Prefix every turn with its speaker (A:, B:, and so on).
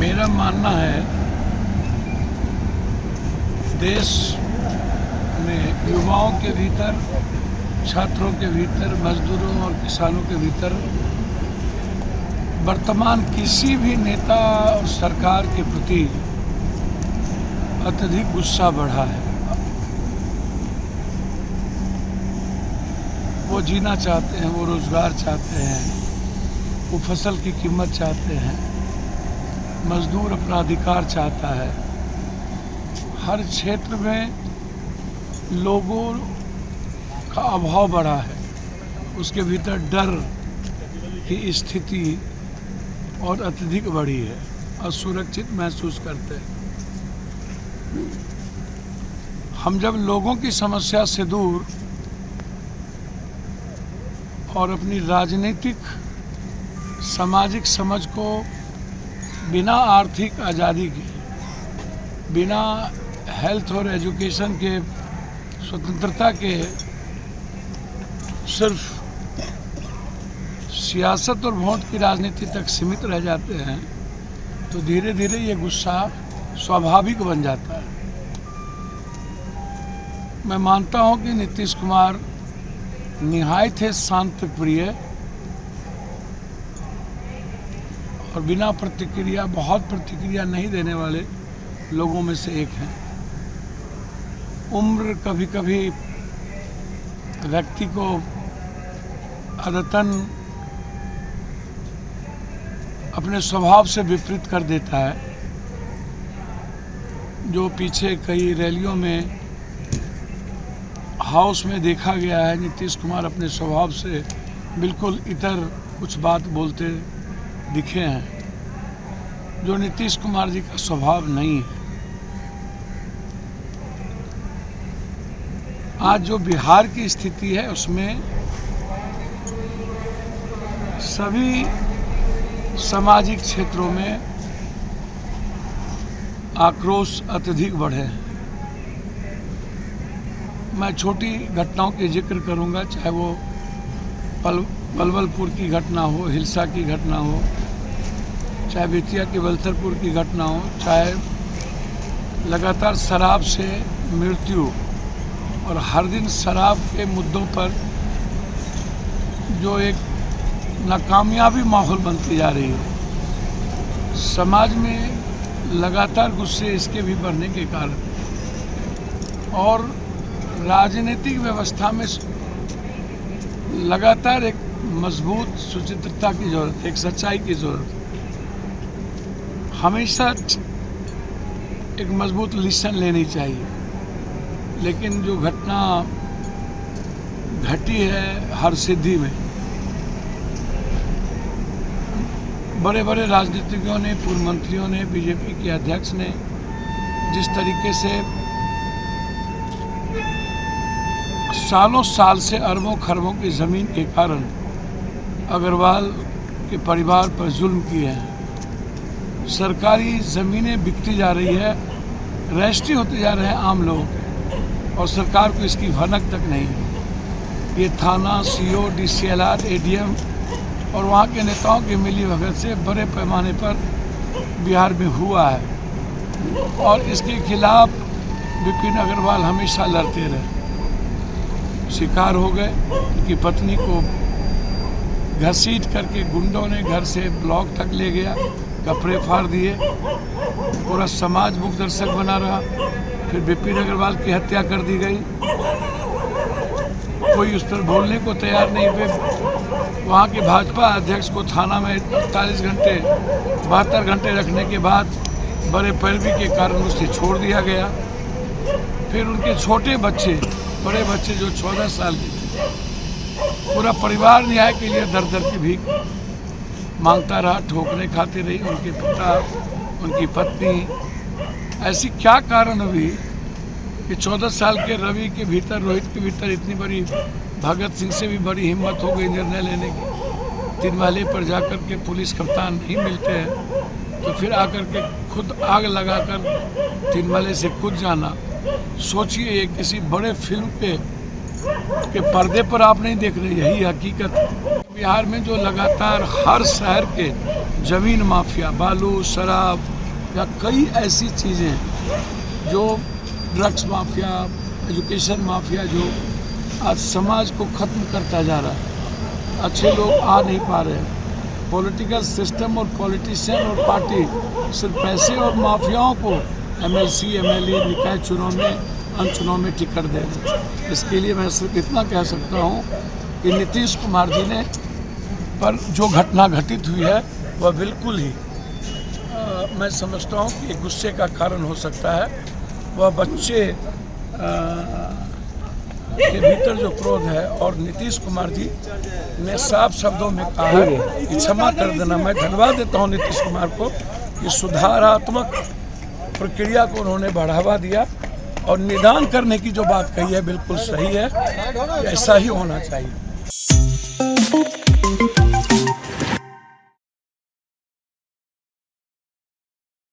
A: मेरा मानना है देश में युवाओं के भीतर, छात्रों के भीतर, मजदूरों और किसानों के भीतर वर्तमान किसी भी नेता और सरकार के प्रति अत्यधिक गुस्सा बढ़ा है। वो जीना चाहते हैं, वो रोजगार चाहते हैं, वो फसल की कीमत चाहते हैं, मजदूर अपना अधिकार चाहता है। हर क्षेत्र में लोगों का अभाव बढ़ा है, उसके भीतर डर की स्थिति और अत्यधिक बढ़ी है, असुरक्षित महसूस करते हैं। हम जब लोगों की समस्या से दूर और अपनी राजनीतिक सामाजिक समझ को बिना आर्थिक आज़ादी के, बिना हेल्थ और एजुकेशन के स्वतंत्रता के सिर्फ सियासत और वोट की राजनीति तक सीमित रह जाते हैं तो धीरे धीरे ये गुस्सा स्वाभाविक बन जाता है। मैं मानता हूं कि नीतीश कुमार निहायत है शांत प्रिय और बिना प्रतिक्रिया, बहुत प्रतिक्रिया नहीं देने वाले लोगों में से एक हैं। उम्र कभी कभी व्यक्ति को आदतन अपने स्वभाव से विपरीत कर देता है। जो पीछे कई रैलियों में हाउस में देखा गया है, नीतीश कुमार अपने स्वभाव से बिल्कुल इतर कुछ बात बोलते दिखे हैं, जो नीतीश कुमार जी का स्वभाव नहीं है। आज जो बिहार की स्थिति है उसमें सभी सामाजिक क्षेत्रों में आक्रोश अत्यधिक बढ़े हैं। मैं छोटी घटनाओं के जिक्र करूंगा, चाहे वो पलवलपुर की घटना हो, हिलसा की घटना हो, चाहे बेतिया के बलथरपुर की घटना हो, चाहे लगातार शराब से मृत्यु और हर दिन शराब के मुद्दों पर जो एक नाकामयाबी माहौल बनती जा रही है। समाज में लगातार गुस्से इसके भी बढ़ने के कारण और राजनीतिक व्यवस्था में लगातार एक मजबूत सुचित्रता की जरूरत है, एक सच्चाई की जरूरत है। हमेशा एक मजबूत लिसन लेनी चाहिए, लेकिन जो घटना घटी है हर सिद्धि में, बड़े बड़े राजनीतिज्ञों ने, पूर्व मंत्रियों ने, बीजेपी के अध्यक्ष ने जिस तरीके से सालों साल से अरबों खरबों की ज़मीन के कारण अग्रवाल के परिवार पर जुल्म किए हैं, सरकारी ज़मीनें बिकती जा रही है, रजिस्ट्री होते जा रहे हैं आम लोगों के और सरकार को इसकी भनक तक नहीं है। ये थाना, सीओ, डीसीएलआर, एडीएम और वहाँ के नेताओं की मिलीभगत से बड़े पैमाने पर बिहार में हुआ है और इसके खिलाफ विपिन अग्रवाल हमेशा लड़ते रहे। शिकार हो गए, उनकी पत्नी को घसीट करके गुंडों ने घर से ब्लॉक तक ले गया, कपड़े फाड़ दिए, पूरा समाज मुख दर्शक बना रहा। फिर विपिन अग्रवाल की हत्या कर दी गई, कोई उस पर बोलने को तैयार नहीं हुए। वहाँ के भाजपा अध्यक्ष को थाना में 48 घंटे 72 घंटे रखने के बाद बड़े पैरवी के कारण उसे छोड़ दिया गया। फिर उनके छोटे बच्चे, बड़े बच्चे जो 14 साल के थे, पूरा परिवार न्याय के लिए दर दर की भीख मांगता रहा, ठोकरें खाती रही। उनके पिता, उनकी पत्नी, ऐसी क्या कारण हुई कि 14 साल के रवि के भीतर, रोहित के भीतर इतनी बड़ी, भगत सिंह से भी बड़ी हिम्मत हो गई निर्णय लेने की। तिनवाले पर जाकर के पुलिस कप्तान नहीं मिलते हैं तो फिर आकर के खुद आग लगाकर तिनवाले से खुद जाना। सोचिए, ये किसी बड़े फिल्म के पर्दे पर आप नहीं देख रहे, यही हकीकत है। बिहार में जो लगातार हर शहर के ज़मीन माफिया, बालू, शराब या कई ऐसी चीज़ें जो ड्रग्स माफिया, एजुकेशन माफिया जो आज समाज को ख़त्म करता जा रहा है। अच्छे लोग आ नहीं पा रहे हैं। पॉलिटिकल सिस्टम और पॉलिटिशियन और पार्टी सिर्फ पैसे और माफियाओं को MLC, MLE, निकाय चुनाव में, अंत चुनाव में टिकट दे रहे। इसके लिए मैं सिर्फ इतना कह सकता हूँ कि नीतीश कुमार जी ने पर जो घटना घटित हुई है वह बिल्कुल ही मैं समझता हूँ कि एक गुस्से का कारण हो सकता है। वह बच्चे के भीतर जो क्रोध है, और नीतीश कुमार जी ने साफ शब्दों में कहा है कि क्षमा कर देना। मैं धन्यवाद देता हूँ नीतीश कुमार को कि सुधारात्मक प्रक्रिया को उन्होंने बढ़ावा दिया और निदान करने की जो बात कही है बिल्कुल सही है, ऐसा ही होना चाहिए।